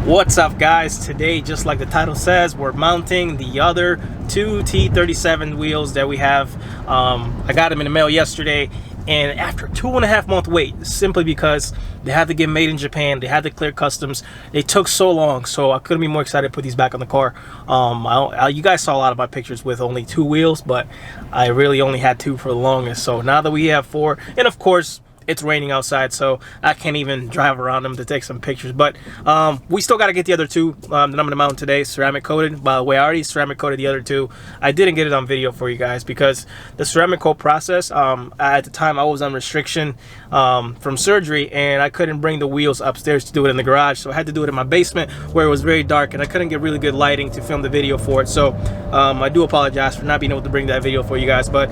What's up, guys? Today, just like the title says, we're mounting the other two T37 wheels that we have. I got them in the mail yesterday, and after 2.5 month wait, simply because they had to get made in Japan, they had to clear customs, they took so long, so I couldn't be more excited to put these back on the car. You guys saw a lot of my pictures with only 2 wheels, but I really only had 2 for the longest. So now that we have 4, and of course it's raining outside, so I can't even drive around them to take some pictures. But we still got to get the other 2 that I'm going to mount today, ceramic coated. By the way, I already ceramic coated the other 2. I didn't get it on video for you guys because the ceramic coat process, at the time I was on restriction from surgery, and I couldn't bring the wheels upstairs to do it in the garage, so I had to do it in my basement where it was very dark and I couldn't get really good lighting to film the video for it. So I do apologize for not being able to bring that video for you guys, but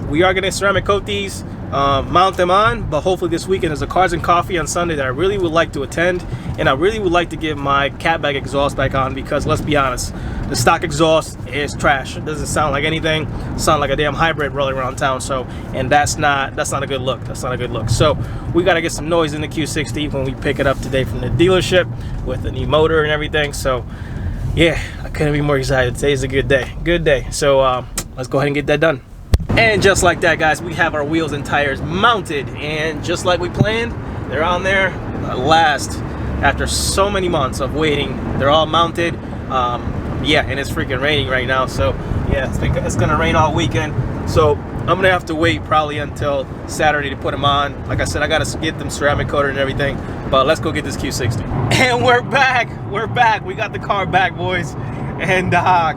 we are going to ceramic coat these, mount them on. But hopefully this weekend there's a Cars and Coffee on Sunday that I really would like to attend, and I really would like to get my catbag exhaust back on, because let's be honest, the stock exhaust is trash. It doesn't sound like anything. It sounds like a damn hybrid rolling around town. So, and that's not a good look. That's not a good look. So we got to get some noise in the Q60 when we pick it up today from the dealership with the new motor and everything. So yeah, I couldn't be more excited. Today's a good day. So let's go ahead and get that done. And just like that, guys, we have our wheels and tires mounted, and just like we planned, they're on there at last. After so many months of waiting, they're all mounted. Yeah, and it's freaking raining right now, so yeah, it's gonna rain all weekend, so I'm gonna have to wait probably until Saturday to put them on. Like I said, I gotta get them ceramic coated and everything, but let's go get this Q60. And we're back. We got the car back, boys. And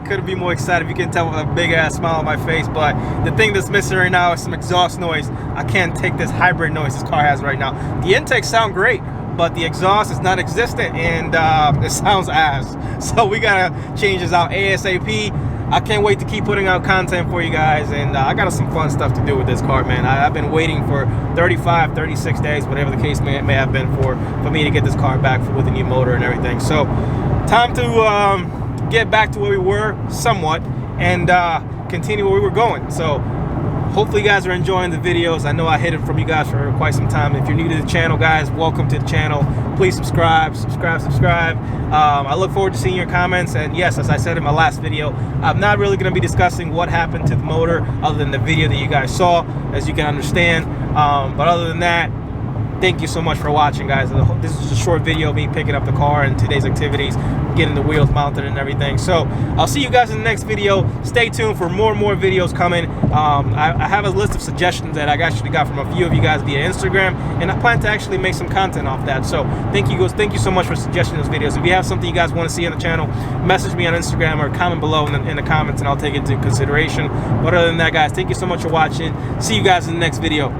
couldn't be more excited. You can tell with a big ass smile on my face. But the thing that's missing right now is some exhaust noise. I can't take this hybrid noise this car has right now. The intakes sound great, but the exhaust is not existent, and it sounds ass. So we gotta change this out ASAP. I can't wait to keep putting out content for you guys, and I got some fun stuff to do with this car, man. I've been waiting for 35, 36 days, whatever the case may have been, for me to get this car back with a new motor and everything. So time to get back to where we were somewhat, and continue where we were going. So hopefully you guys are enjoying the videos. I know I hid it from you guys for quite some time. If you're new to the channel, guys, welcome to the channel. Please subscribe. I look forward to seeing your comments. And yes, as I said in my last video, I'm not really going to be discussing what happened to the motor other than the video that you guys saw, as you can understand. But other than that, thank you so much for watching, guys. This is a short video of me picking up the car and today's activities, getting the wheels mounted and everything. So I'll see you guys in the next video. Stay tuned for more and more videos coming. I have a list of suggestions that I actually got from a few of you guys via Instagram, and I plan to actually make some content off that. So thank you so much for suggesting those videos. If you have something you guys want to see on the channel, message me on Instagram or comment below in the comments, and I'll take it into consideration. But other than that, guys, thank you so much for watching. See you guys in the next video.